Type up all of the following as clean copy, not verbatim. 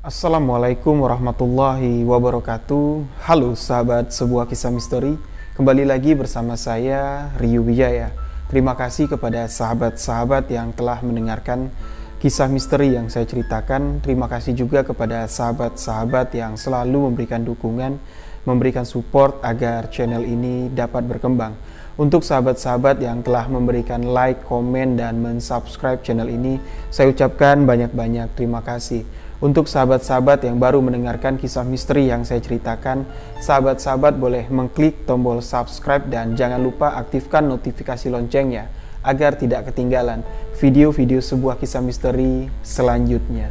Assalamualaikum warahmatullahi wabarakatuh. Halo sahabat sebuah kisah misteri. Kembali lagi bersama saya Rio Wijaya. Terima kasih kepada sahabat-sahabat yang telah mendengarkan kisah misteri yang saya ceritakan. Terima kasih juga kepada sahabat-sahabat yang selalu memberikan dukungan, memberikan support agar channel ini dapat berkembang. Untuk sahabat-sahabat yang telah memberikan like, komen, dan mensubscribe channel ini, saya ucapkan banyak-banyak terima kasih. Untuk sahabat-sahabat yang baru mendengarkan kisah misteri yang saya ceritakan, sahabat-sahabat boleh mengklik tombol subscribe dan jangan lupa aktifkan notifikasi loncengnya agar tidak ketinggalan video-video sebuah kisah misteri selanjutnya.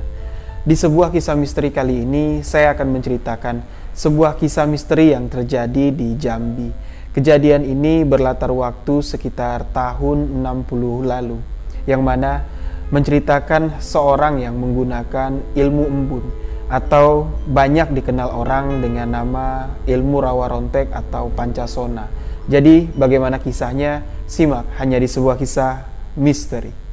Di sebuah kisah misteri kali ini, saya akan menceritakan sebuah kisah misteri yang terjadi di Jambi. Kejadian ini berlatar waktu sekitar tahun 60 lalu, yang mana menceritakan seorang yang menggunakan ilmu embun atau banyak dikenal orang dengan nama ilmu rawa rontek atau pancasona. Jadi bagaimana kisahnya? Simak hanya di sebuah kisah misteri.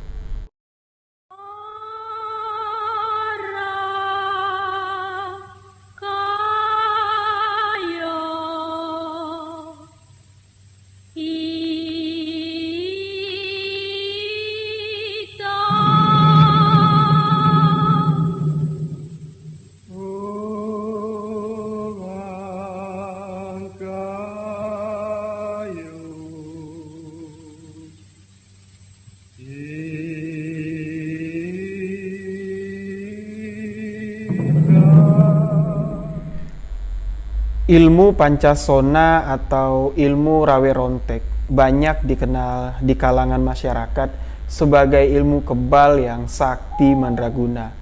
Ilmu pancasona atau ilmu rawe rontek banyak dikenal di kalangan masyarakat sebagai ilmu kebal yang sakti mandraguna.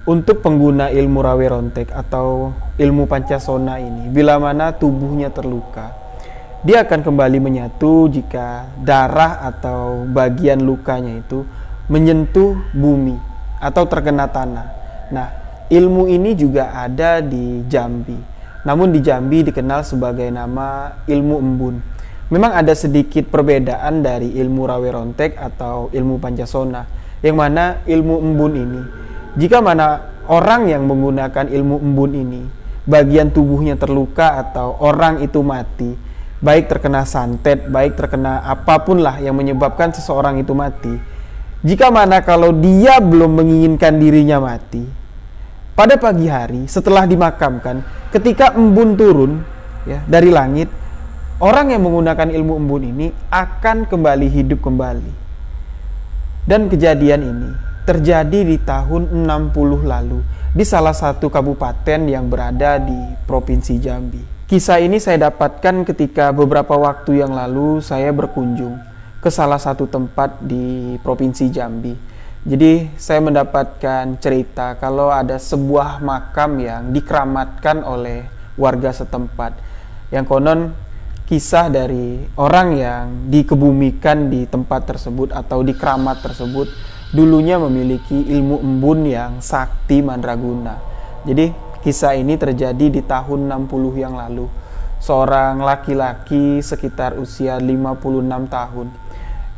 Untuk pengguna ilmu rawe rontek atau ilmu pancasona ini, bila mana tubuhnya terluka, dia akan kembali menyatu jika darah atau bagian lukanya itu menyentuh bumi atau terkena tanah. Nah, ilmu ini juga ada di Jambi. Namun di Jambi dikenal sebagai nama ilmu embun. Memang ada sedikit perbedaan dari ilmu rawe rontek atau ilmu pancasona, yang mana ilmu embun ini, jika mana orang yang menggunakan ilmu embun ini, bagian tubuhnya terluka atau orang itu mati, baik terkena santet, baik terkena apapun lah yang menyebabkan seseorang itu mati, jika mana kalau dia belum menginginkan dirinya mati, pada pagi hari setelah dimakamkan, ketika embun turun ya dari langit, orang yang menggunakan ilmu embun ini akan kembali hidup kembali. Dan kejadian ini terjadi di tahun 60 lalu di salah satu kabupaten yang berada di Provinsi Jambi. Kisah ini saya dapatkan ketika beberapa waktu yang lalu saya berkunjung ke salah satu tempat di Provinsi Jambi. Jadi saya mendapatkan cerita kalau ada sebuah makam yang dikeramatkan oleh warga setempat. Yang konon kisah dari orang yang dikebumikan di tempat tersebut atau di keramat tersebut dulunya memiliki ilmu embun yang sakti mandraguna. Jadi kisah ini terjadi di tahun 60 yang lalu. Seorang laki-laki sekitar usia 56 tahun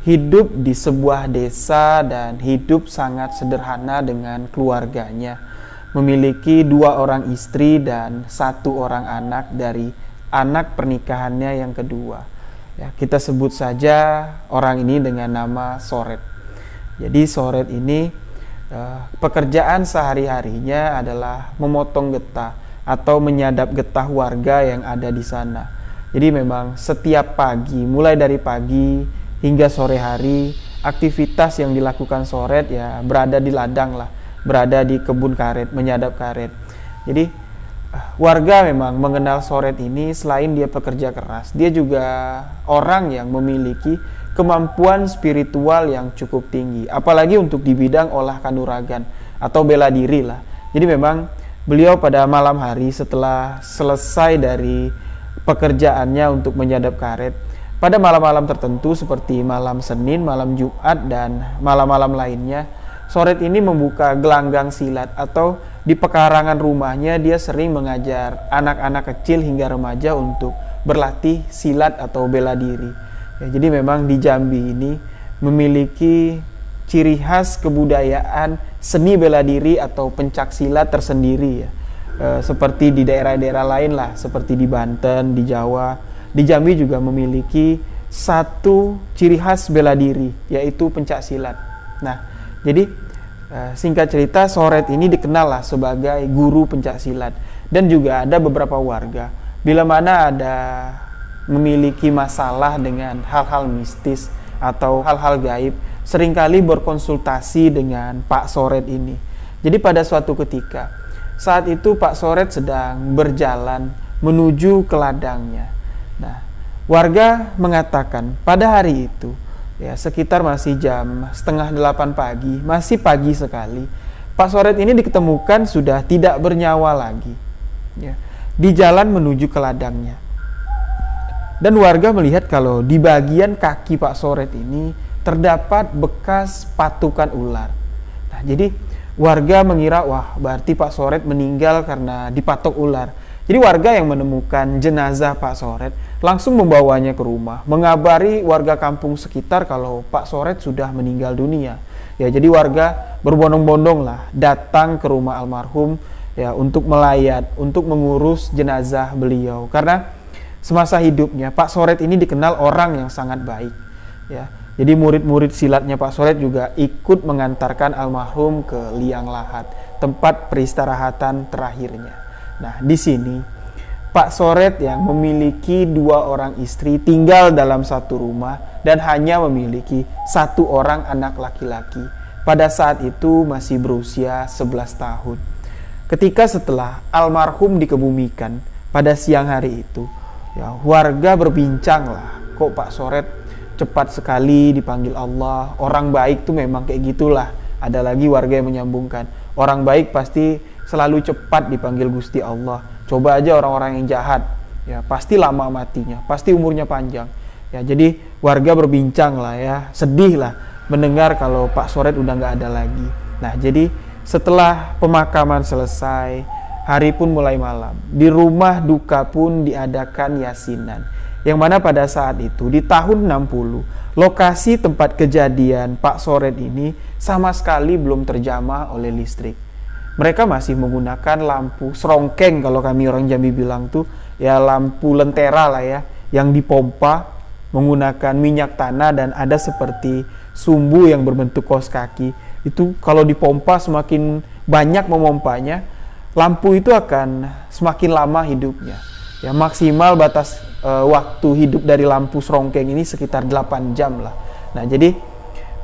hidup di sebuah desa dan hidup sangat sederhana dengan keluarganya. Memiliki 2 orang istri dan 1 orang anak dari anak pernikahannya yang kedua. Ya, kita sebut saja orang ini dengan nama Soret. Jadi Soret ini pekerjaan sehari-harinya adalah memotong getah atau menyadap getah warga yang ada di sana. Jadi memang setiap pagi, mulai dari pagi hingga sore hari, aktivitas yang dilakukan Soret ya berada di ladang lah, berada di kebun karet, menyadap karet. Jadi warga memang mengenal Soret ini selain dia pekerja keras, dia juga orang yang memiliki kemampuan spiritual yang cukup tinggi, apalagi untuk di bidang olah kanuragan atau bela diri lah. Jadi memang beliau pada malam hari setelah selesai dari pekerjaannya untuk menyadap karet, pada malam-malam tertentu seperti malam Senin, malam Jumat, dan malam-malam lainnya, Soret ini membuka gelanggang silat atau di pekarangan rumahnya dia sering mengajar anak-anak kecil hingga remaja untuk berlatih silat atau bela diri. Ya, jadi memang di Jambi ini memiliki ciri khas kebudayaan seni bela diri atau pencak silat tersendiri ya. Seperti di daerah-daerah lain lah, seperti di Banten, di Jawa, di Jambi juga memiliki satu ciri khas bela diri, yaitu pencak silat. Nah, jadi singkat cerita, Soret ini dikenal lah sebagai guru pencak silat. Dan juga ada beberapa warga, bila mana ada memiliki masalah dengan hal-hal mistis atau hal-hal gaib, seringkali berkonsultasi dengan Pak Soret ini. Jadi pada suatu ketika, saat itu Pak Soret sedang berjalan menuju ke ladangnya. Nah, warga mengatakan pada hari itu, ya sekitar masih jam 7:30 pagi, masih pagi sekali, Pak Soret ini diketemukan sudah tidak bernyawa lagi, ya, di jalan menuju ke ladangnya. Dan warga melihat kalau di bagian kaki Pak Soret ini terdapat bekas patukan ular. Nah, jadi warga mengira, wah berarti Pak Soret meninggal karena dipatok ular. Jadi warga yang menemukan jenazah Pak Soret langsung membawanya ke rumah, mengabari warga kampung sekitar kalau Pak Soret sudah meninggal dunia. Ya, jadi warga berbondong-bondong lah datang ke rumah almarhum ya untuk melayat, untuk mengurus jenazah beliau. Karena semasa hidupnya Pak Soret ini dikenal orang yang sangat baik. Ya, jadi murid-murid silatnya Pak Soret juga ikut mengantarkan almarhum ke liang lahat, tempat peristirahatan terakhirnya. Nah, di sini Pak Soret yang memiliki 2 orang istri tinggal dalam satu rumah dan hanya memiliki 1 orang anak laki-laki. Pada saat itu masih berusia 11 tahun. Ketika setelah almarhum dikebumikan pada siang hari itu, ya warga berbincang lah, kok Pak Soret cepat sekali dipanggil Allah. Orang baik tuh memang kayak gitulah. Ada lagi warga yang menyambungkan, orang baik pasti selalu cepat dipanggil Gusti Allah. Coba aja orang-orang yang jahat, ya pasti lama matinya, pasti umurnya panjang. Ya, jadi warga berbincang lah ya, sedih lah mendengar kalau Pak Soret udah nggak ada lagi. Nah, jadi setelah pemakaman selesai, hari pun mulai malam. Di rumah duka pun diadakan yasinan. Yang mana pada saat itu di tahun 60, lokasi tempat kejadian Pak Soret ini sama sekali belum terjamah oleh listrik. Mereka masih menggunakan lampu serongkeng, kalau kami orang Jambi bilang tuh, ya lampu lentera lah ya, yang dipompa menggunakan minyak tanah dan ada seperti sumbu yang berbentuk kaos kaki. Itu kalau dipompa, semakin banyak memompanya, lampu itu akan semakin lama hidupnya. Ya, maksimal batas waktu hidup dari lampu serongkeng ini sekitar 8 jam lah. Nah, jadi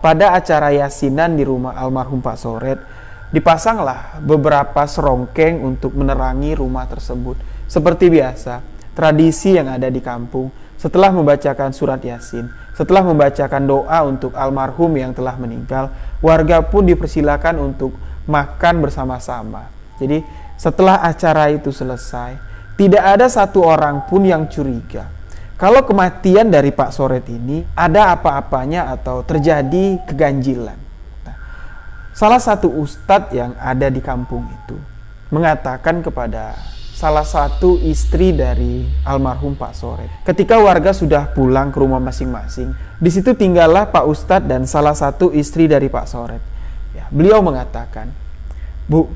pada acara yasinan di rumah almarhum Pak Soret, dipasanglah beberapa serongkeng untuk menerangi rumah tersebut. Seperti biasa, tradisi yang ada di kampung, setelah membacakan surat Yasin, setelah membacakan doa untuk almarhum yang telah meninggal, warga pun dipersilakan untuk makan bersama-sama. Jadi setelah acara itu selesai, tidak ada satu orang pun yang curiga kalau kematian dari Pak Soret ini ada apa-apanya atau terjadi keganjilan. Nah, salah satu ustadz yang ada di kampung itu mengatakan kepada salah satu istri dari almarhum Pak Soret, ketika warga sudah pulang ke rumah masing-masing, di situ tinggallah Pak Ustadz dan salah satu istri dari Pak Soret. Ya, beliau mengatakan, "Bu,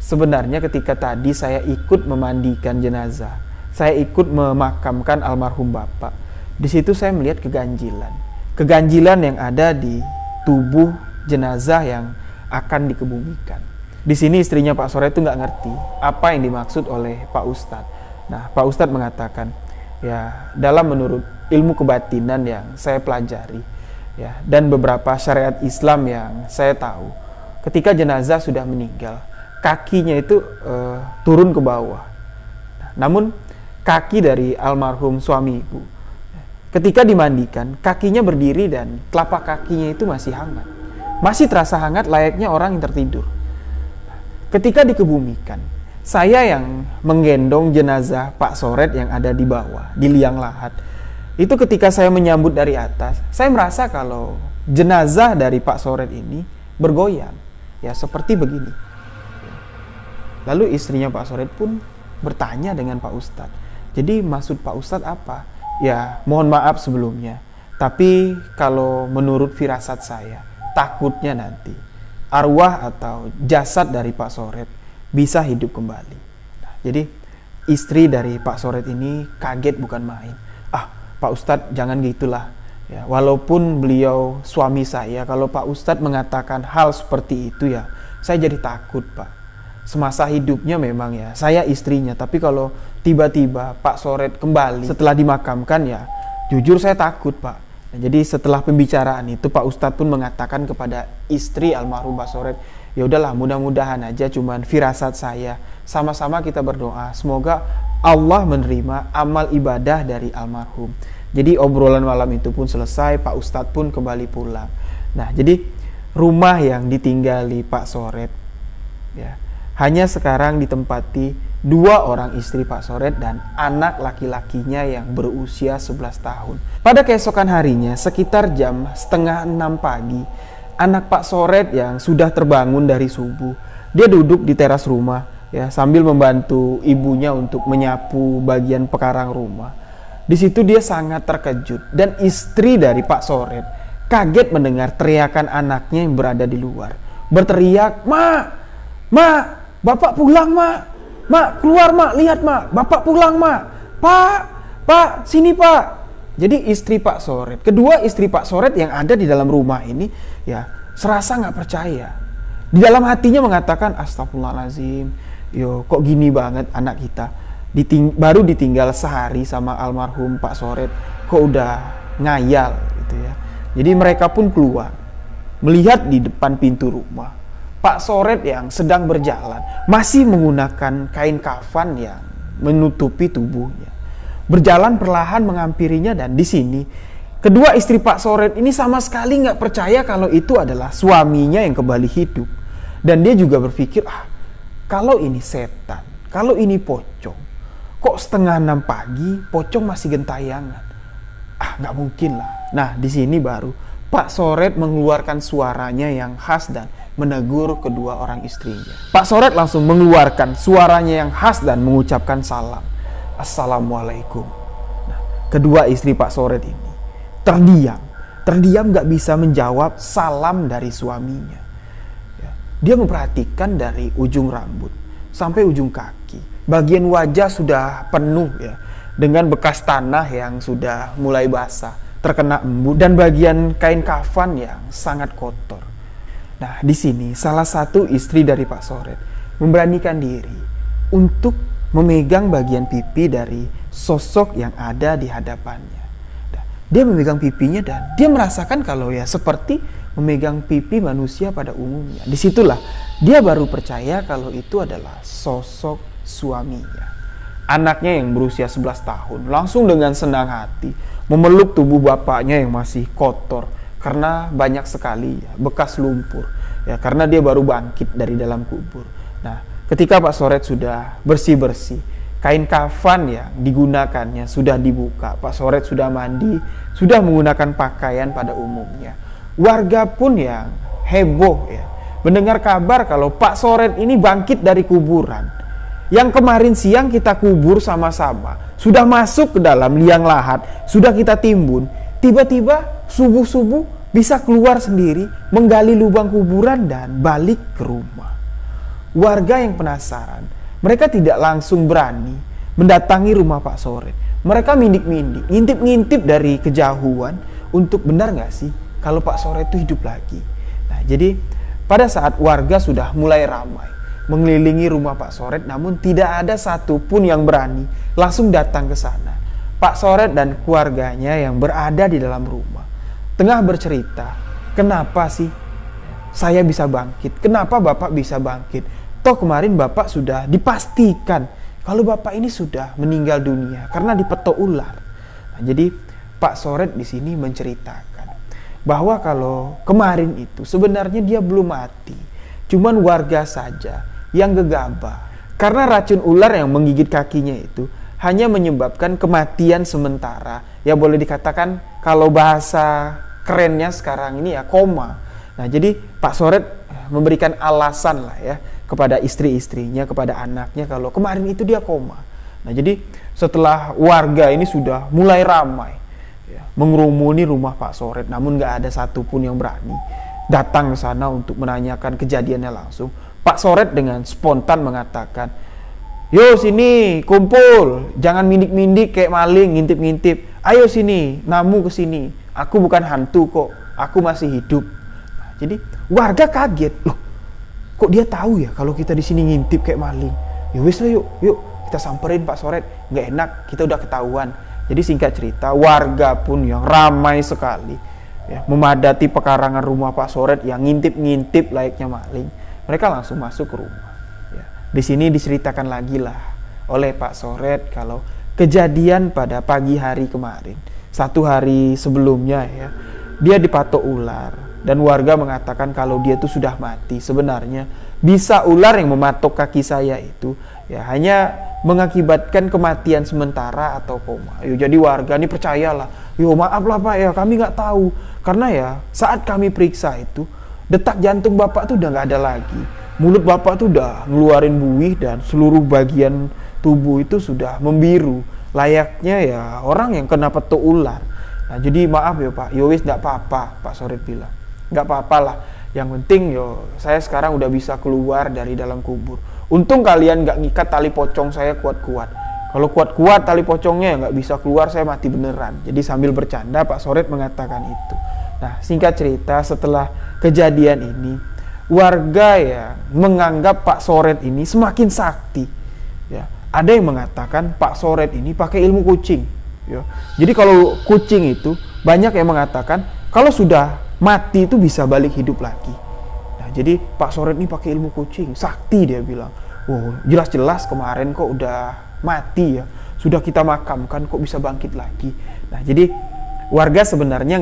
sebenarnya ketika tadi saya ikut memandikan jenazah, saya ikut memakamkan almarhum Bapak. Di situ saya melihat keganjilan. Keganjilan yang ada di tubuh jenazah yang akan dikebumikan." Di sini istrinya Pak Soret itu nggak ngerti apa yang dimaksud oleh Pak Ustadz. Nah, Pak Ustadz mengatakan, ya dalam menurut ilmu kebatinan yang saya pelajari, ya dan beberapa syariat Islam yang saya tahu, ketika jenazah sudah meninggal, kakinya itu turun ke bawah. Namun kaki dari almarhum suami ibu, ketika dimandikan, kakinya berdiri dan telapak kakinya itu masih hangat. Masih terasa hangat layaknya orang yang tertidur. Ketika dikebumikan, saya yang menggendong jenazah Pak Soret yang ada di bawah, di liang lahat. Itu ketika saya menyambut dari atas, saya merasa kalau jenazah dari Pak Soret ini bergoyang. Ya seperti begini. Lalu istrinya Pak Soret pun bertanya dengan Pak Ustadz, jadi maksud Pak Ustadz apa? Ya mohon maaf sebelumnya, tapi kalau menurut firasat saya, takutnya nanti arwah atau jasad dari Pak Soret bisa hidup kembali. Nah, jadi istri dari Pak Soret ini kaget bukan main. Pak Ustadz jangan gitulah. Ya, walaupun beliau suami saya, kalau Pak Ustadz mengatakan hal seperti itu ya, saya jadi takut Pak. Semasa hidupnya memang ya, saya istrinya. Tapi kalau tiba-tiba Pak Soret kembali setelah dimakamkan ya, jujur saya takut Pak. Nah, jadi setelah pembicaraan itu Pak Ustadz pun mengatakan kepada istri almarhum Pak Soret, ya udahlah mudah-mudahan aja cuman firasat saya. Sama-sama kita berdoa, semoga Allah menerima amal ibadah dari almarhum. Jadi obrolan malam itu pun selesai, Pak Ustadz pun kembali pulang. Nah, jadi rumah yang ditinggali Pak Soret ya, hanya sekarang ditempati 2 orang istri Pak Soret dan anak laki-lakinya yang berusia 11 tahun. Pada keesokan harinya, sekitar jam 5:30 pagi, anak Pak Soret yang sudah terbangun dari subuh, dia duduk di teras rumah ya, sambil membantu ibunya untuk menyapu bagian pekarang rumah. Di situ dia sangat terkejut dan istri dari Pak Soret kaget mendengar teriakan anaknya yang berada di luar. Berteriak, "Mak, Bapak pulang, Mak. Mak, keluar, Mak. Lihat, Mak. Bapak pulang, Mak. Pak, sini, Pak." Jadi istri Pak Soret, kedua istri Pak Soret yang ada di dalam rumah ini ya, serasa nggak percaya. Di dalam hatinya mengatakan, "Astagfirullahaladzim, yo kok gini banget anak kita. Baru ditinggal sehari sama almarhum Pak Soret, kok udah ngayal," gitu ya. Jadi mereka pun keluar, melihat di depan pintu rumah Pak Soret yang sedang berjalan masih menggunakan kain kafan yang menutupi tubuhnya. Berjalan perlahan menghampirinya, dan di sini kedua istri Pak Soret ini sama sekali nggak percaya kalau itu adalah suaminya yang kembali hidup. Dan dia juga berpikir, kalau ini setan, kalau ini pocong, kok 5:30 pagi pocong masih gentayangan? Nggak mungkin lah. Nah, di sini baru Pak Soret mengeluarkan suaranya yang khas dan menegur kedua orang istrinya. Pak Soret langsung mengeluarkan suaranya yang khas dan mengucapkan salam. "Assalamualaikum." Nah, kedua istri Pak Soret ini terdiam nggak bisa menjawab salam dari suaminya. Ya, dia memperhatikan dari ujung rambut sampai ujung kaki. Bagian wajah sudah penuh ya, dengan bekas tanah yang sudah mulai basah, terkena embun, dan bagian kain kafan yang sangat kotor. Nah, di sini salah satu istri dari Pak Soret memberanikan diri untuk memegang bagian pipi dari sosok yang ada di hadapannya. Nah, dia memegang pipinya dan dia merasakan kalau ya seperti memegang pipi manusia pada umumnya. Disitulah dia baru percaya kalau itu adalah sosok suaminya. Anaknya yang berusia 11 tahun langsung dengan senang hati memeluk tubuh bapaknya yang masih kotor karena banyak sekali ya, bekas lumpur ya, karena dia baru bangkit dari dalam kubur. Nah, ketika Pak Soret sudah bersih-bersih, kain kafan yang digunakannya sudah dibuka, Pak Soret sudah mandi, sudah menggunakan pakaian pada umumnya. Warga pun yang heboh ya, mendengar kabar kalau Pak Soret ini bangkit dari kuburan yang kemarin siang kita kubur sama-sama, sudah masuk ke dalam liang lahat, sudah kita timbun. Tiba-tiba subuh-subuh bisa keluar sendiri, menggali lubang kuburan dan balik ke rumah. Warga yang penasaran, mereka tidak langsung berani mendatangi rumah Pak Soret. Mereka mindik-mindik, ngintip-ngintip dari kejauhan untuk benar nggak sih kalau Pak Soret itu hidup lagi. Nah, jadi pada saat warga sudah mulai ramai mengelilingi rumah Pak Soret, namun tidak ada satupun yang berani langsung datang ke sana. Pak Soret dan keluarganya yang berada di dalam rumah tengah bercerita, "Kenapa sih saya bisa bangkit? Kenapa Bapak bisa bangkit? Toh kemarin Bapak sudah dipastikan kalau Bapak ini sudah meninggal dunia karena dipetok ular." Nah, jadi Pak Soret di sini menceritakan bahwa kalau kemarin itu sebenarnya dia belum mati, cuman warga saja yang gegabah karena racun ular yang menggigit kakinya itu hanya menyebabkan kematian sementara. Ya boleh dikatakan kalau bahasa kerennya sekarang ini ya koma. Nah, jadi Pak Soret memberikan alasan lah ya kepada istri-istrinya, kepada anaknya kalau kemarin itu dia koma. Nah, jadi setelah warga ini sudah mulai ramai ya, mengerumuni rumah Pak Soret, namun gak ada satupun yang berani. datang ke sana untuk menanyakan kejadiannya langsung. Pak Soret dengan spontan mengatakan, "Yo sini kumpul, jangan mindik-mindik kayak maling, ngintip-ngintip. Ayo sini, namu ke sini. Aku bukan hantu kok, aku masih hidup." Nah, jadi warga kaget, loh, kok dia tahu ya kalau kita di sini ngintip kayak maling? Ya wis lah, yuk kita samperin Pak Soret. Nggak enak, kita udah ketahuan. Jadi singkat cerita, warga pun yang ramai sekali ya, memadati pekarangan rumah Pak Soret yang ngintip-ngintip layaknya maling. Mereka langsung masuk ke rumah. Ya. Di sini diceritakan lagi lah oleh Pak Soret kalau kejadian pada pagi hari kemarin, 1 hari sebelumnya ya, dia dipatok ular dan warga mengatakan kalau dia itu sudah mati. Sebenarnya bisa ular yang mematok kaki saya itu ya hanya mengakibatkan kematian sementara atau koma. Jadi warga ini percayalah, maaf lah Pak ya, kami nggak tahu. Karena ya saat kami periksa itu, detak jantung Bapak tuh udah nggak ada lagi. Mulut Bapak tuh udah ngeluarin buih dan seluruh bagian tubuh itu sudah membiru. Layaknya ya orang yang kena petuk ular. Nah jadi maaf ya Pak, wis nggak apa-apa, Pak Soret bilang. Nggak apa-apa lah, yang penting saya sekarang udah bisa keluar dari dalam kubur. Untung kalian nggak ngikat tali pocong saya kuat-kuat. Kalau kuat-kuat tali pocongnya ya nggak bisa keluar, saya mati beneran. Jadi sambil bercanda Pak Soret mengatakan itu. Nah singkat cerita, setelah kejadian ini, warga ya menganggap Pak Soret ini semakin sakti. Ya, ada yang mengatakan Pak Soret ini pakai ilmu kucing. Ya. Jadi kalau kucing itu banyak yang mengatakan kalau sudah mati itu bisa balik hidup lagi. Nah, jadi Pak Soret ini pakai ilmu kucing, sakti dia bilang. Oh, jelas-jelas kemarin kok udah mati ya, sudah kita makamkan kok bisa bangkit lagi. Nah, jadi warga sebenarnya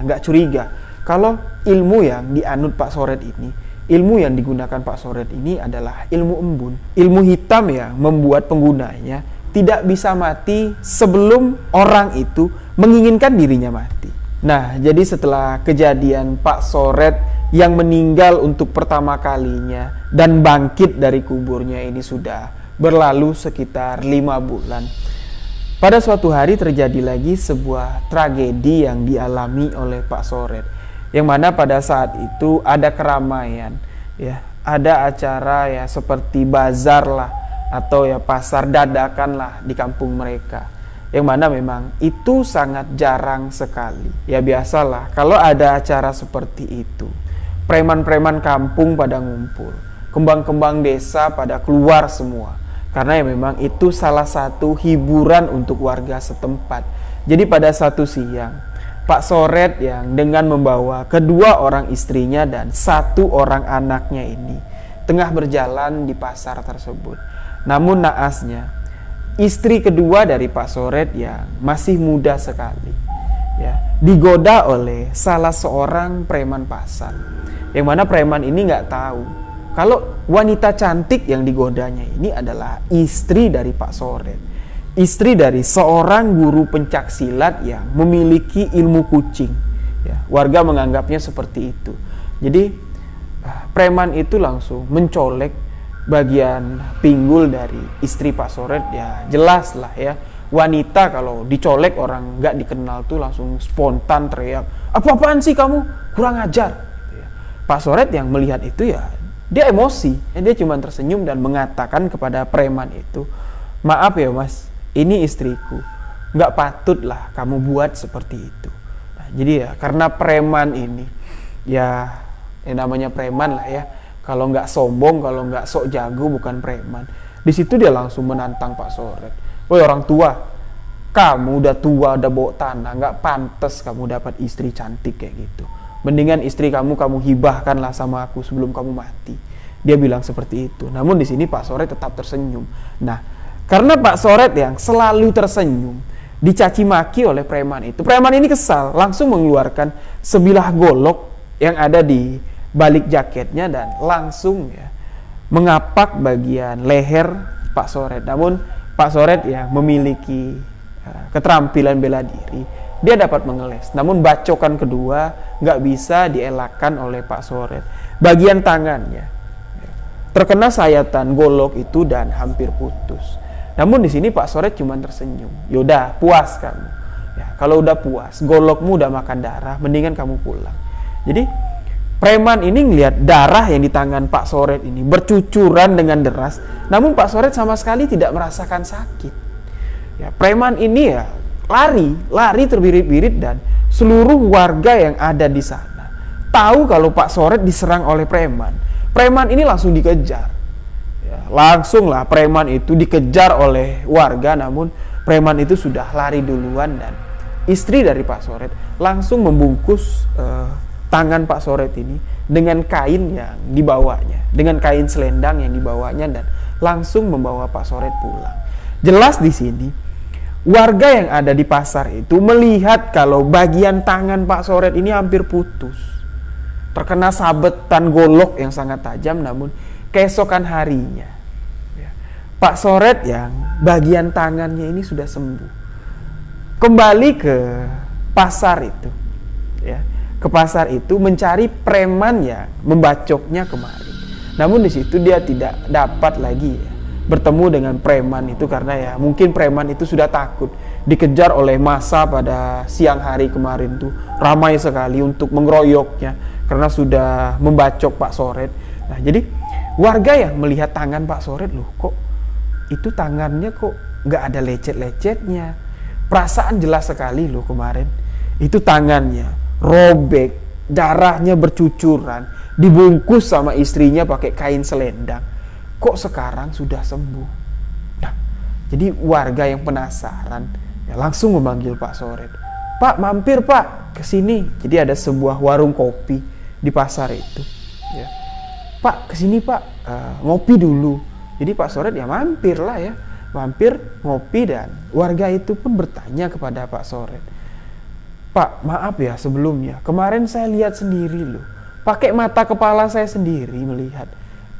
nggak curiga kalau ilmu yang dianut Pak Soret ini, ilmu yang digunakan Pak Soret ini adalah ilmu embun, ilmu hitam yang membuat penggunanya tidak bisa mati sebelum orang itu menginginkan dirinya mati. Nah, jadi setelah kejadian Pak Soret yang meninggal untuk pertama kalinya dan bangkit dari kuburnya ini sudah berlalu sekitar 5 bulan. Pada suatu hari terjadi lagi sebuah tragedi yang dialami oleh Pak Soret, yang mana pada saat itu ada keramaian, ya, ada acara ya seperti bazar lah atau ya pasar dadakan lah di kampung mereka, yang mana memang itu sangat jarang sekali. Ya biasalah kalau ada acara seperti itu, preman-preman kampung pada ngumpul, kembang-kembang desa pada keluar semua, karena ya memang itu salah satu hiburan untuk warga setempat. Jadi pada satu siang, Pak Soret yang dengan membawa kedua orang istrinya dan 1 orang anaknya ini tengah berjalan di pasar tersebut. Namun naasnya, istri kedua dari Pak Soret yang masih muda sekali ya, digoda oleh salah seorang preman pasar, yang mana preman ini nggak tahu kalau wanita cantik yang digodanya ini adalah istri dari Pak Soret, istri dari seorang guru pencaksilat yang memiliki ilmu kucing ya. Warga menganggapnya seperti itu. Jadi preman itu langsung mencolek bagian pinggul dari istri Pak Soret. Ya jelas lah ya, wanita kalau dicolek orang nggak dikenal tuh langsung spontan teriak, "Apa-apaan sih kamu, kurang ajar." Pak Soret yang melihat itu ya dia emosi, dia cuma tersenyum dan mengatakan kepada preman itu, "Maaf ya mas, ini istriku, nggak patut lah kamu buat seperti itu." Nah, jadi ya karena preman ini ya namanya preman lah ya, kalau nggak sombong, kalau nggak sok jago bukan preman. Di situ dia langsung menantang Pak Soret. "Woi orang tua, kamu udah tua, udah bawa tanah, nggak pantas kamu dapat istri cantik kayak gitu. Mendingan istri kamu hibahkanlah sama aku sebelum kamu mati." Dia bilang seperti itu. Namun di sini Pak Soret tetap tersenyum. Nah, karena Pak Soret yang selalu tersenyum, dicaci maki oleh preman itu. Preman ini kesal, langsung mengeluarkan sebilah golok yang ada di balik jaketnya dan langsung ya mengapak bagian leher Pak Soret. Namun Pak Soret yang memiliki keterampilan bela diri, dia dapat mengeles. Namun bacokan kedua nggak bisa dielakkan oleh Pak Soret. Bagian tangannya terkena sayatan golok itu dan hampir putus. Namun di sini Pak Soret cuma tersenyum. "Yaudah, puas kamu. Ya, kalau udah puas, golokmu udah makan darah, mendingan kamu pulang." Jadi preman ini ngelihat darah yang di tangan Pak Soret ini bercucuran dengan deras, namun Pak Soret sama sekali tidak merasakan sakit. Ya, preman ini ya lari terbirit-birit, dan seluruh warga yang ada di sana tahu kalau Pak Soret diserang oleh preman. Preman ini langsung dikejar. Ya, langsung lah preman itu dikejar oleh warga, namun preman itu sudah lari duluan, dan istri dari Pak Soret langsung membungkus tangan Pak Soret ini dengan kain yang dibawanya, dengan kain selendang yang dibawanya, dan langsung membawa Pak Soret pulang. Jelas di sini warga yang ada di pasar itu melihat kalau bagian tangan Pak Soret ini hampir putus, terkena sabetan golok yang sangat tajam. Namun keesokan harinya Pak Soret yang bagian tangannya ini sudah sembuh, kembali ke pasar itu, ya, ke pasar itu mencari preman yang membacoknya kemarin. Namun di situ dia tidak dapat lagi ya bertemu dengan preman itu, karena ya mungkin preman itu sudah takut dikejar oleh massa pada siang hari kemarin tuh, ramai sekali untuk mengeroyoknya karena sudah membacok Pak Soret. Nah, jadi warga yang melihat tangan Pak Soret, loh kok itu tangannya kok nggak ada lecet-lecetnya, perasaan jelas sekali loh kemarin itu tangannya robek, darahnya bercucuran, dibungkus sama istrinya pakai kain selendang, kok sekarang sudah sembuh. Nah, jadi warga yang penasaran ya langsung memanggil Pak Soret. Pak, mampir Pak ke sini. Jadi ada sebuah warung kopi di pasar itu, ya. Pak, ke sini Pak, ngopi dulu. Jadi Pak Soret ya mampir lah ya, mampir ngopi, dan warga itu pun bertanya kepada Pak Soret, Pak, maaf ya sebelumnya, kemarin saya lihat sendiri loh, pakai mata kepala saya sendiri melihat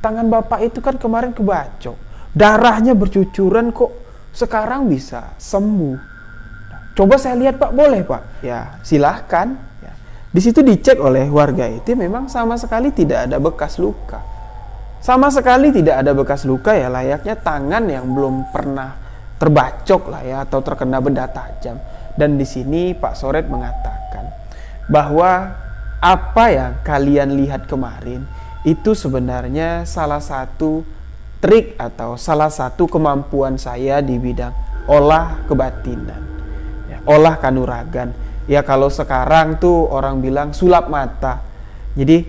tangan Bapak itu kan kemarin kebacok, darahnya bercucuran, kok sekarang bisa sembuh. Nah, coba saya lihat Pak, boleh Pak? Ya silahkan. Ya. Di situ dicek oleh warga itu, memang sama sekali tidak ada bekas luka, sama sekali tidak ada bekas luka, ya layaknya tangan yang belum pernah terbacok lah ya, atau terkena benda tajam. Dan di sini Pak Soret mengatakan bahwa apa yang kalian lihat kemarin itu sebenarnya salah satu trik atau salah satu kemampuan saya di bidang olah kebatinan, ya, olah kanuragan. Ya kalau sekarang tuh orang bilang sulap mata. Jadi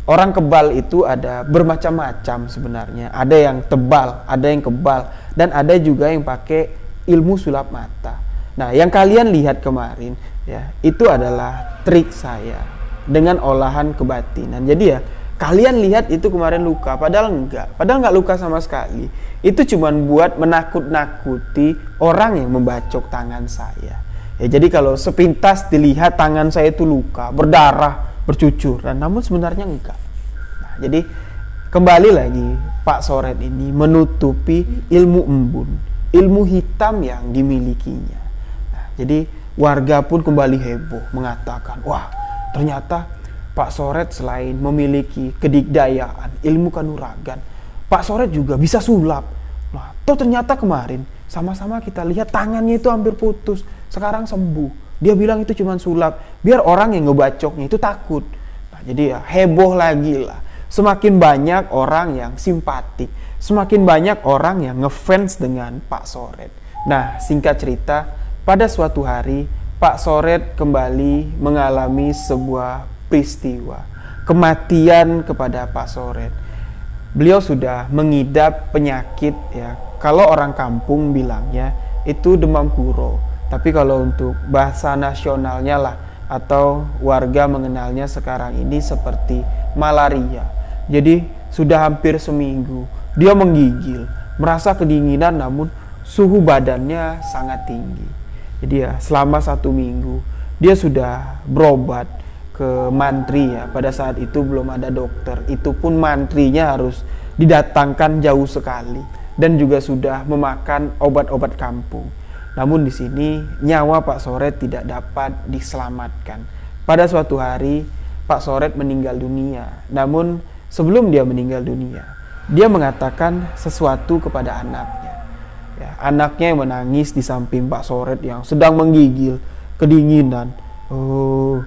orang kebal itu ada bermacam-macam sebenarnya. Ada yang tebal, ada yang kebal, dan ada juga yang pakai ilmu sulap mata. Nah, yang kalian lihat kemarin ya, itu adalah trik saya dengan olahan kebatinan. Jadi ya, kalian lihat itu kemarin luka, padahal nggak luka sama sekali. Itu cuman buat menakut-nakuti orang yang membacok tangan saya. Ya, jadi kalau sepintas dilihat tangan saya itu luka, berdarah, bercucuran, namun sebenarnya enggak. Nah, jadi kembali lagi Pak Soret ini menutupi ilmu embun, ilmu hitam yang dimilikinya. Jadi warga pun kembali heboh mengatakan, wah ternyata Pak Soret selain memiliki kedikdayaan, ilmu kanuragan, Pak Soret juga bisa sulap. Nah, toh ternyata kemarin sama-sama kita lihat tangannya itu hampir putus, sekarang sembuh. Dia bilang itu cuma sulap, biar orang yang ngebacoknya itu takut. Nah, jadi ya heboh lagi lah. Semakin banyak orang yang simpatik, semakin banyak orang yang ngefans dengan Pak Soret. Nah, singkat cerita, pada suatu hari, Pak Soret kembali mengalami sebuah peristiwa, kematian kepada Pak Soret. Beliau sudah mengidap penyakit ya, kalau orang kampung bilangnya itu demam kuro. Tapi kalau untuk bahasa nasionalnya lah, atau warga mengenalnya sekarang ini seperti malaria. Jadi sudah hampir seminggu dia menggigil, merasa kedinginan, namun suhu badannya sangat tinggi. Jadi ya selama 1 minggu dia sudah berobat ke mantri ya. Pada saat itu belum ada dokter, itu pun mantrinya harus didatangkan jauh sekali, dan juga sudah memakan obat-obat kampung. Namun di sini nyawa Pak Soret tidak dapat diselamatkan. Pada suatu hari Pak Soret meninggal dunia. Namun sebelum dia meninggal dunia, dia mengatakan sesuatu kepada anaknya. Ya, anaknya yang menangis di samping Pak Soret yang sedang menggigil, kedinginan. Oh,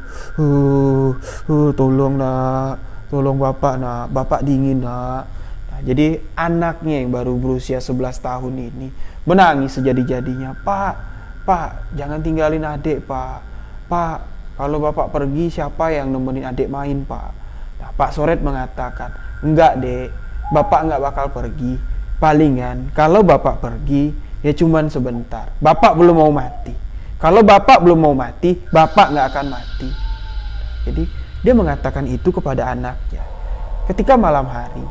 tolong nak, tolong bapak nak, bapak dingin nak. Nah, jadi anaknya yang baru berusia 11 tahun ini menangis sejadi-jadinya. Pak, jangan tinggalin adik pak. Pak, kalau bapak pergi siapa yang nemenin adik main pak? Nah, Pak Soret mengatakan, enggak dek, bapak enggak bakal pergi. Palingan kalau bapak pergi ya cuman sebentar. Bapak belum mau mati. Kalau bapak belum mau mati, bapak nggak akan mati. Jadi dia mengatakan itu kepada anaknya. Ketika malam hari,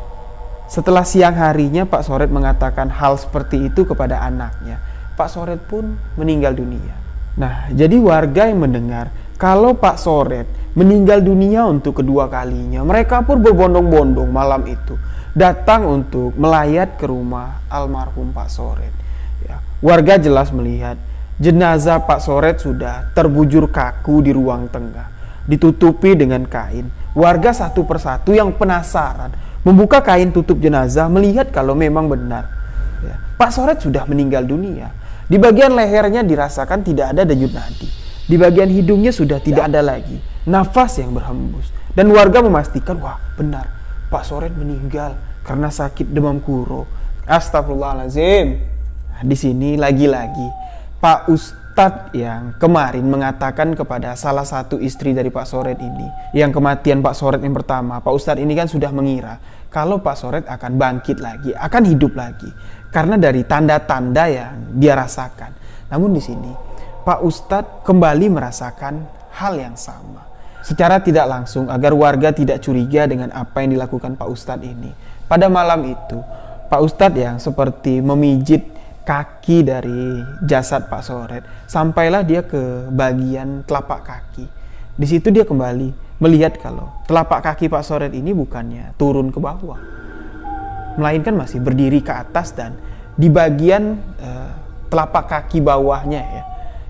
setelah siang harinya Pak Soret mengatakan hal seperti itu kepada anaknya, Pak Soret pun meninggal dunia. Nah, jadi warga yang mendengar kalau Pak Soret meninggal dunia untuk kedua kalinya, mereka pun berbondong-bondong malam itu datang untuk melayat ke rumah almarhum Pak Soret. Ya, warga jelas melihat jenazah Pak Soret sudah terbujur kaku di ruang tengah, ditutupi dengan kain. Warga satu persatu yang penasaran membuka kain tutup jenazah, melihat kalau memang benar ya, Pak Soret sudah meninggal dunia. Di bagian lehernya dirasakan tidak ada denyut nadi. Di bagian hidungnya sudah tidak ada lagi nafas yang berhembus. Dan warga memastikan, wah benar, Pak Soret meninggal karena sakit demam kuro. Astagfirullahaladzim. Nah, di sini lagi-lagi Pak Ustadz yang kemarin mengatakan kepada salah satu istri dari Pak Soret ini, yang kematian Pak Soret yang pertama, Pak Ustadz ini kan sudah mengira kalau Pak Soret akan bangkit lagi, akan hidup lagi, karena dari tanda-tanda yang dia rasakan. Namun di sini Pak Ustadz kembali merasakan hal yang sama. Secara tidak langsung agar warga tidak curiga dengan apa yang dilakukan Pak Ustadz ini. Pada malam itu, Pak Ustadz yang seperti memijit kaki dari jasad Pak Soret, sampailah dia ke bagian telapak kaki. Di situ dia kembali melihat kalau telapak kaki Pak Soret ini bukannya turun ke bawah, melainkan masih berdiri ke atas, dan di bagian telapak kaki bawahnya ya,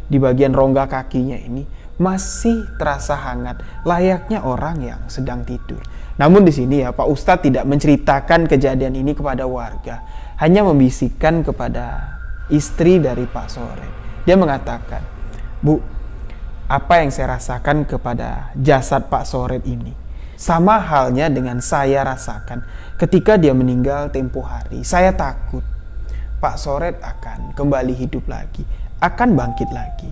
di bagian rongga kakinya ini masih terasa hangat, layaknya orang yang sedang tidur. Namun di sini ya Pak Ustadz tidak menceritakan kejadian ini kepada warga, hanya membisikkan kepada istri dari Pak Soret. Dia mengatakan, Bu, apa yang saya rasakan kepada jasad Pak Soret ini sama halnya dengan saya rasakan ketika dia meninggal tempo hari. Saya takut Pak Soret akan kembali hidup lagi, akan bangkit lagi.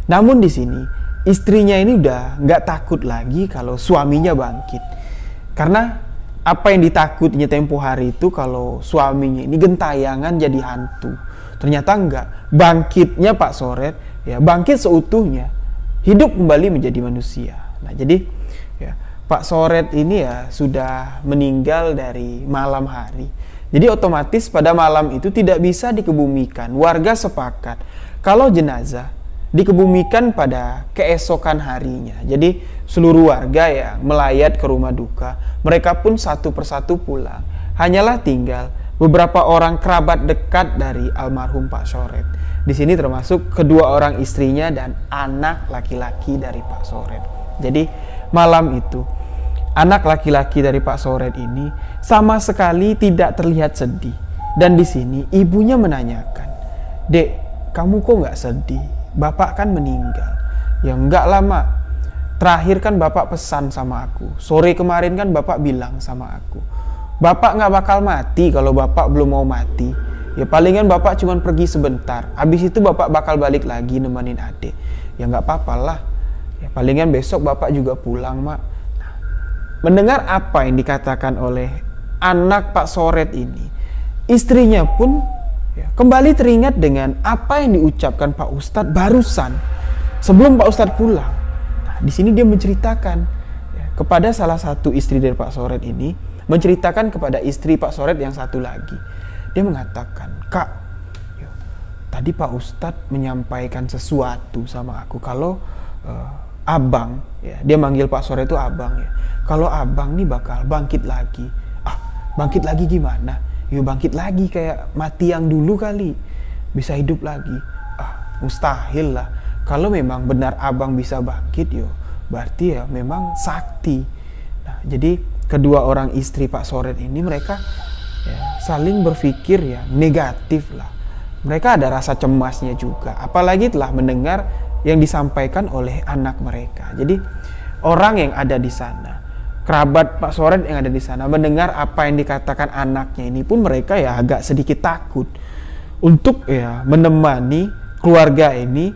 Namun di sini istrinya ini udah nggak takut lagi kalau suaminya bangkit, karena apa yang ditakutnya tempo hari itu kalau suaminya ini gentayangan jadi hantu. Ternyata enggak, bangkitnya Pak Soret ya bangkit seutuhnya, hidup kembali menjadi manusia. Nah jadi ya, Pak Soret ini ya sudah meninggal dari malam hari. Jadi otomatis pada malam itu tidak bisa dikebumikan. Warga sepakat kalau jenazah dikebumikan pada keesokan harinya. Jadi seluruh warga yang melayat ke rumah duka, mereka pun satu persatu pulang. Hanyalah tinggal beberapa orang kerabat dekat dari almarhum Pak Soret. Di sini termasuk kedua orang istrinya dan anak laki-laki dari Pak Soret. Jadi malam itu anak laki-laki dari Pak Soret ini sama sekali tidak terlihat sedih. Dan di sini ibunya menanyakan, "Dek, kamu kok nggak sedih? Bapak kan meninggal." "Ya enggak lama. Terakhir kan bapak pesan sama aku. Sore kemarin kan bapak bilang sama aku, bapak nggak bakal mati kalau bapak belum mau mati. Ya palingan bapak cuma pergi sebentar. Habis itu bapak bakal balik lagi nemenin adik. Ya nggak apa-apa lah. Ya palingan besok bapak juga pulang, Mak." Nah, mendengar apa yang dikatakan oleh anak Pak Soret ini, istrinya pun ya, kembali teringat dengan apa yang diucapkan Pak Ustadz barusan sebelum Pak Ustadz pulang. Nah, di sini dia menceritakan ya, kepada salah satu istri dari Pak Soret ini, menceritakan kepada istri Pak Soret yang satu lagi. Dia mengatakan, "Kak, yo, tadi Pak Ustadz menyampaikan sesuatu sama aku kalau abang," ya, dia manggil Pak Soret itu abang ya, "kalau abang nih bakal bangkit lagi." "Ah, bangkit lagi gimana?" "Yo bangkit lagi kayak mati yang dulu kali, bisa hidup lagi." "Ah, mustahil lah. Kalau memang benar abang bisa bangkit, yo berarti ya memang sakti." Nah, jadi kedua orang istri Pak Soret ini mereka ya, saling berpikir ya negatif lah. Mereka ada rasa cemasnya juga, apalagi telah mendengar yang disampaikan oleh anak mereka. Jadi orang yang ada di sana, kerabat Pak Soret yang ada di sana, mendengar apa yang dikatakan anaknya ini pun mereka ya agak sedikit takut untuk ya menemani keluarga ini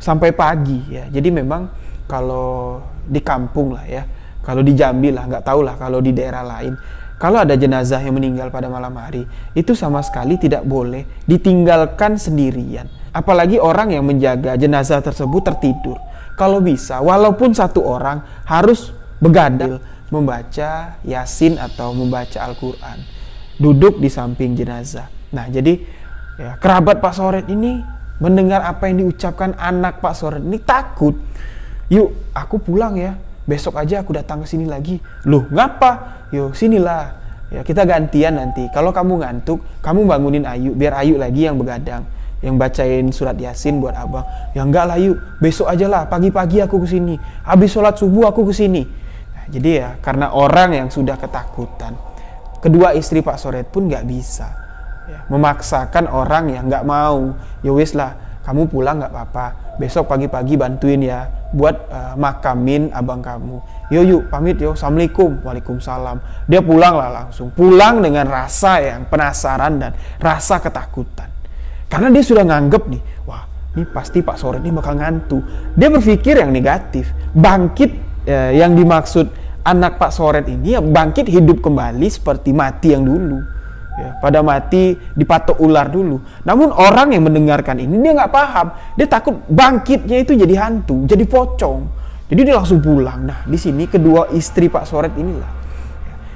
sampai pagi ya. Jadi memang kalau di kampung lah ya, kalau di Jambi lah, nggak tahu lah kalau di daerah lain, kalau ada jenazah yang meninggal pada malam hari, itu sama sekali tidak boleh ditinggalkan sendirian. Apalagi orang yang menjaga jenazah tersebut tertidur. Kalau bisa, walaupun satu orang harus begadang membaca Yasin atau membaca Al-Quran, duduk di samping jenazah. Nah, jadi ya, kerabat Pak Soret ini mendengar apa yang diucapkan anak Pak Soret ini takut. Yuk, aku pulang ya. Besok aja aku datang ke sini lagi. Loh, ngapa? Yuk, sinilah. Ya, kita gantian nanti. Kalau kamu ngantuk, kamu bangunin Ayu, biar Ayu lagi yang begadang, yang bacain surat Yasin buat abang. Ya enggak lah, yuk. Besok aja lah, pagi-pagi aku ke sini. Habis sholat subuh aku ke sini. Nah, jadi ya, karena orang yang sudah ketakutan, kedua istri Pak Soret pun nggak bisa ya, memaksakan orang yang nggak mau. Ya wis lah, kamu pulang nggak apa-apa. Besok pagi-pagi bantuin ya buat makamin abang kamu. Yuk pamit yo, assalamualaikum. Waalaikumsalam. Dia pulang lah langsung. Pulang dengan rasa yang penasaran dan rasa ketakutan. Karena dia sudah nganggep nih, wah ini pasti Pak Soret ini bakal ngantuk. Dia berpikir yang negatif. Bangkit yang dimaksud anak Pak Soret ini ya bangkit hidup kembali seperti mati yang dulu. Ya, pada mati dipatok ular dulu. Namun orang yang mendengarkan ini dia nggak paham. Dia takut bangkitnya itu jadi hantu, jadi pocong. Jadi dia langsung pulang. Nah, di sini kedua istri Pak Soret inilah.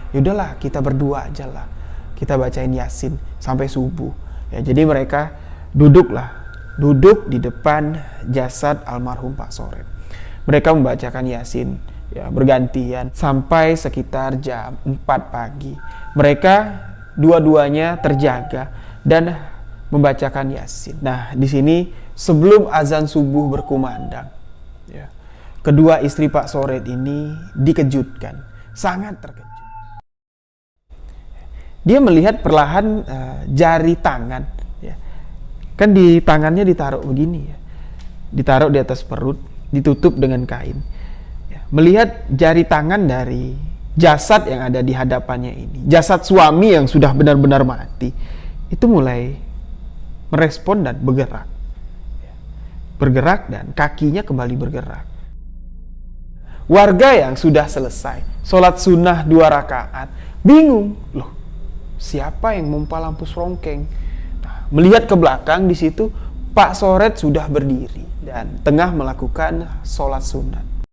Ya udahlah, kita berdua aja lah. Kita bacain Yasin sampai subuh. Ya, jadi mereka duduk di depan jasad almarhum Pak Soret. Mereka membacakan Yasin ya bergantian sampai sekitar jam 4 pagi. Mereka dua-duanya terjaga dan membacakan Yasin. Nah, di sini sebelum azan subuh berkumandang, ya, kedua istri Pak Soret ini dikejutkan, sangat terkejut. Dia melihat perlahan jari tangan, ya, kan di tangannya ditaruh begini, ya, ditaruh di atas perut, ditutup dengan kain. Ya, melihat jari tangan dari jasad yang ada di hadapannya ini, jasad suami yang sudah benar-benar mati, itu mulai merespon dan bergerak. Bergerak dan kakinya kembali bergerak. Warga yang sudah selesai sholat sunnah 2 rakaat bingung, loh siapa yang mompa lampu serongkeng? Nah, melihat ke belakang, di situ Pak Soret sudah berdiri dan tengah melakukan sholat sunat.